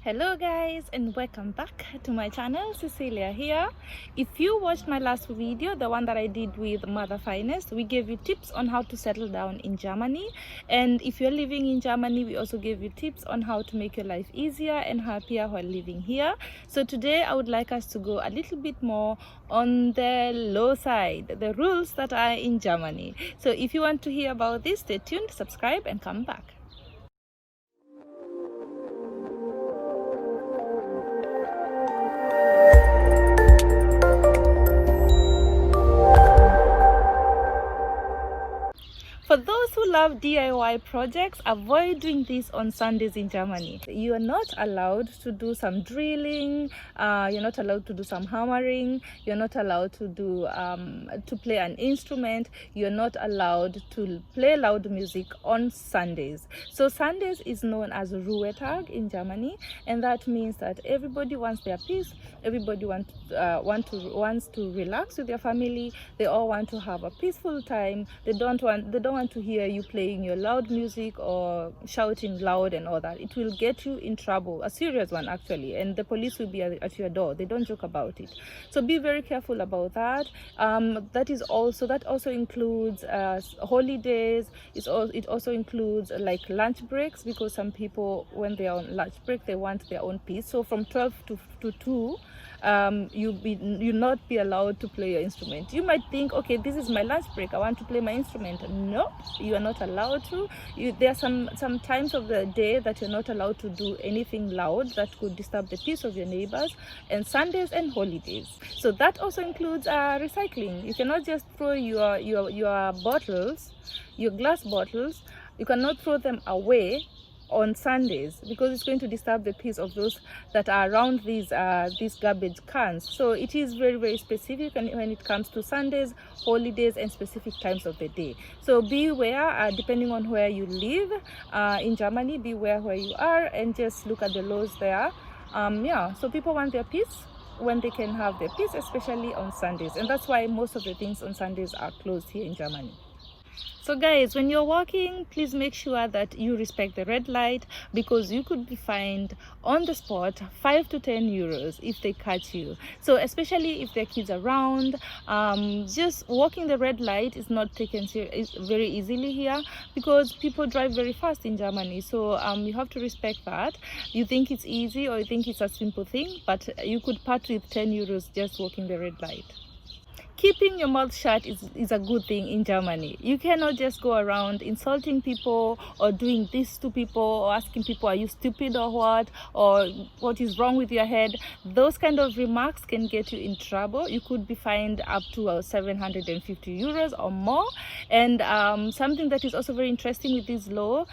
Hello guys, and welcome back to my channel. Cecilia here. If you watched my last video, the one that I did with Mother Finest, we gave you tips on how to settle down in Germany. And if you're living in Germany, we also gave you tips on how to make your life easier and happier while living here. So today I would like us to go a little bit more on the low side, the rules that are in Germany. So if you want to hear about this, stay tuned, subscribe and come back. For those who love DIY projects, avoid doing this on Sundays in Germany. You are not allowed to do some drilling, you're not allowed to do some hammering, you're not allowed to do to play an instrument, you're not allowed to play loud music on Sundays. So Sundays is known as Ruhetag in Germany, and that means that everybody wants their peace, everybody wants to relax with their family, they all want to have a peaceful time. They don't want to hear you playing your loud music or shouting loud and all that. It will get you in trouble, a serious one actually, and the police will be at your door. They don't joke about it. So be very careful about that. That also includes holidays. It also includes like lunch breaks, because some people, when they are on lunch break, they want their own peace. So from 12 to 2, you'll not be allowed to play your instrument. You might think, okay, this is my lunch break, I want to play my instrument. No, you are not allowed to. There are some times of the day that you're not allowed to do anything loud that could disturb the peace of your neighbors, and Sundays and holidays. So that also includes recycling. You cannot just throw your bottles, your glass bottles, you cannot throw them away on Sundays, because it's going to disturb the peace of those that are around these garbage cans. So it is very, very specific when it comes to Sundays, holidays and specific times of the day. So be aware, depending on where you live in Germany, be aware where you are and just look at the laws there. So people want their peace when they can have their peace, especially on Sundays, and that's why most of the things on Sundays are closed here in Germany. So guys, when you're walking, please make sure that you respect the red light, because you could be fined on the spot 5 to 10 euros if they catch you. So especially if there are kids around, just walking the red light is not taken very easily here, because people drive very fast in Germany. So you have to respect that. You think it's easy, or you think it's a simple thing, but you could part with 10 euros just walking the red light. Keeping your mouth shut is a good thing in Germany. You cannot just go around insulting people or doing this to people or asking people, are you stupid or what is wrong with your head? Those kind of remarks can get you in trouble. You could be fined up to 750 euros or more. And something that is also very interesting with this law,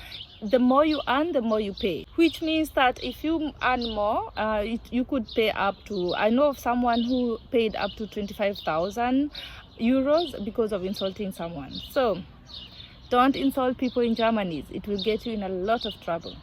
the more you earn, the more you pay, which means that if you earn more, you could pay up to, I know of someone who paid up to 25,000 euros because of insulting someone. So don't insult people in Germany. It will get you in a lot of trouble.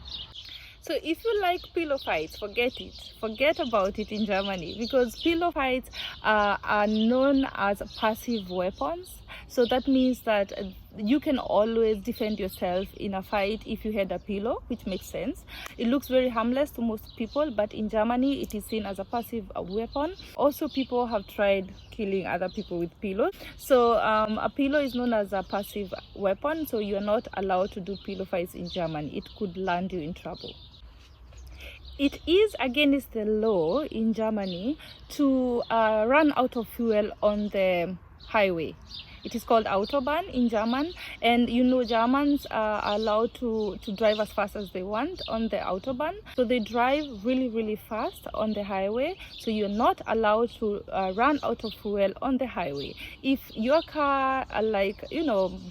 So if you like pillow fights, forget it. Forget about it in Germany, because pillow fights are known as passive weapons. So that means that you can always defend yourself in a fight if you had a pillow, which makes sense. It looks very harmless to most people, but in Germany it is seen as a passive weapon. Also, people have tried killing other people with pillows. So a pillow is known as a passive weapon, so you are not allowed to do pillow fights in Germany. It could land you in trouble. It is against the law in Germany to run out of fuel on the highway. It is called Autobahn in German, and you know Germans are allowed to drive as fast as they want on the Autobahn. So they drive really, really fast on the highway. So you're not allowed to run out of fuel on the highway. If your car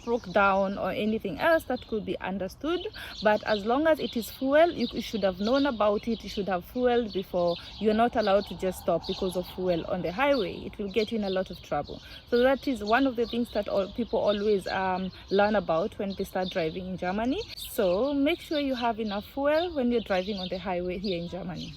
broke down or anything else, that could be understood. But as long as it is fuel, you should have known about it. You should have fueled before. You're not allowed to just stop because of fuel on the highway. It will get you in a lot of trouble. So that is one of the things that people always learn about when they start driving in Germany. So make sure you have enough fuel when you're driving on the highway here in Germany.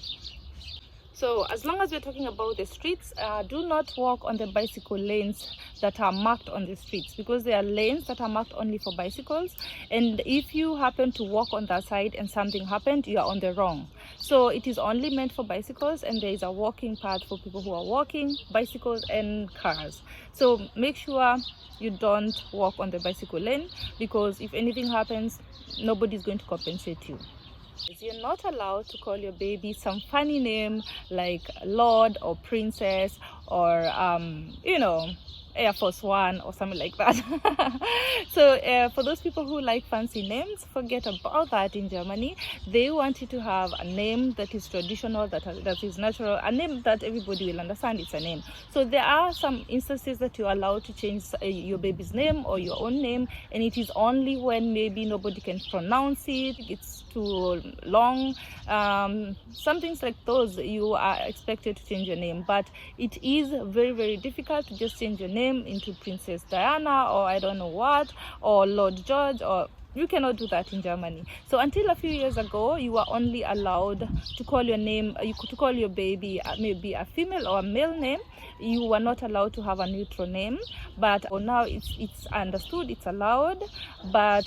So as long as we're talking about the streets, do not walk on the bicycle lanes that are marked on the streets, because there are lanes that are marked only for bicycles, and if you happen to walk on that side and something happened, you are on the wrong. So it is only meant for bicycles, and there is a walking path for people who are walking, bicycles and cars. So make sure you don't walk on the bicycle lane, because if anything happens, nobody's going to compensate you. You're not allowed to call your baby some funny name like Lord or Princess or you know, Air Force One or something like that. So for those people who like fancy names, forget about that in Germany. They want you to have a name that is traditional, that is natural, a name that everybody will understand it's a name. So there are some instances that you're allowed to change your baby's name or your own name, and it is only when maybe nobody can pronounce it, it's too long, some things like those, you are expected to change your name. But it is very, very difficult to just change your name into Princess Diana or I don't know what, or Lord George, or you cannot do that in Germany. So until a few years ago, you were only allowed to call your name, to call your baby maybe a female or a male name. You were not allowed to have a neutral name, but now it's understood, it's allowed, but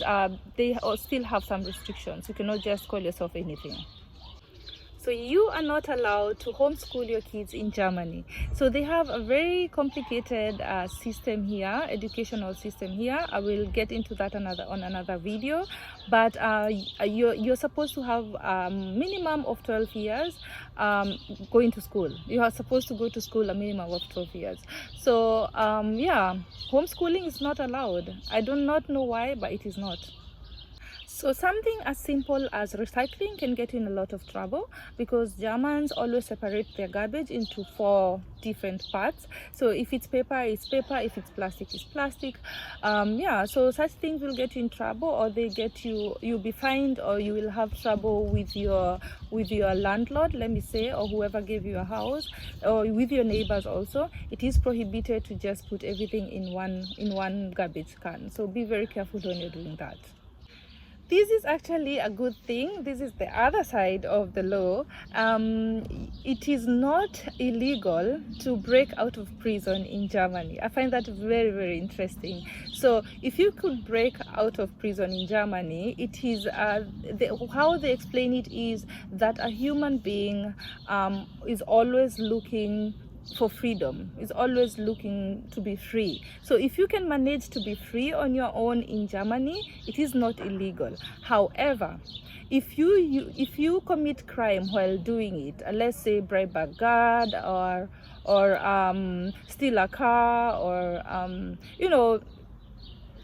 they still have some restrictions. You cannot just call yourself anything. So you are not allowed to homeschool your kids in Germany. So they have a very complicated system here, educational system here. I will get into that on another video. But you're supposed to have a minimum of 12 years going to school. You are supposed to go to school a minimum of 12 years. So yeah, homeschooling is not allowed. I do not know why, but it is not. So something as simple as recycling can get you in a lot of trouble, because Germans always separate their garbage into 4 different parts. So if it's paper, it's paper. If it's plastic, it's plastic. Yeah, so such things will get you in trouble, or they get you, you'll be fined, or you will have trouble with your landlord, let me say, or whoever gave you a house, or with your neighbors also. It is prohibited to just put everything in one garbage can. So be very careful when you're doing that. This is actually a good thing. This is the other side of the law. It is not illegal to break out of prison in Germany. I find that very, very interesting. So if you could break out of prison in Germany, it is how they explain it is that a human being is always looking for freedom, is always looking to be free. So if you can manage to be free on your own in Germany, it is not illegal. However, if you commit crime while doing it, let's say bribe a guard or steal a car, or you know,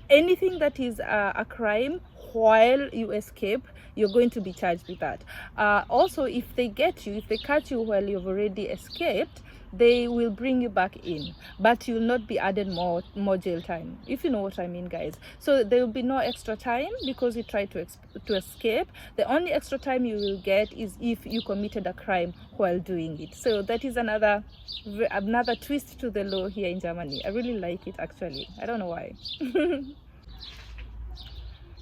anything that is a crime while you escape, you're going to be charged with that. Also, if they catch you while you've already escaped, they will bring you back in, but you'll not be added more jail time, if you know what I mean, guys. So there will be no extra time because you try to escape. The only extra time you will get is if you committed a crime while doing it. So that is another twist to the law here in Germany. I really like it, actually. I don't know why.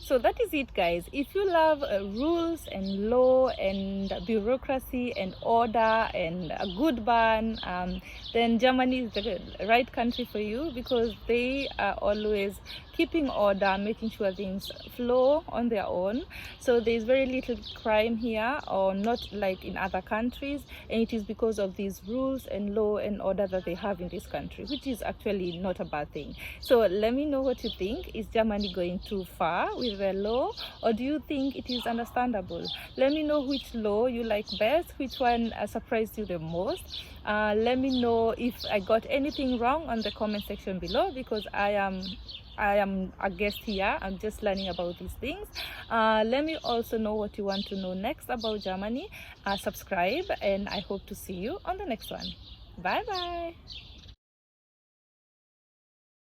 So that is it, guys. If you love rules and law and bureaucracy and order and a good bun, then Germany is the right country for you, because they are always keeping order, making sure things flow on their own. So there is very little crime here, or not like in other countries, and it is because of these rules and law and order that they have in this country, which is actually not a bad thing. So let me know what you think. Is Germany going too far with their law, or do you think it is understandable? Let me know which law you like best, which one surprised you the most. Let me know if I got anything wrong on the comment section below, because I am a guest here. I'm just learning about these things. Let me also know what you want to know next about Germany. Subscribe, and I hope to see you on the next one. Bye bye.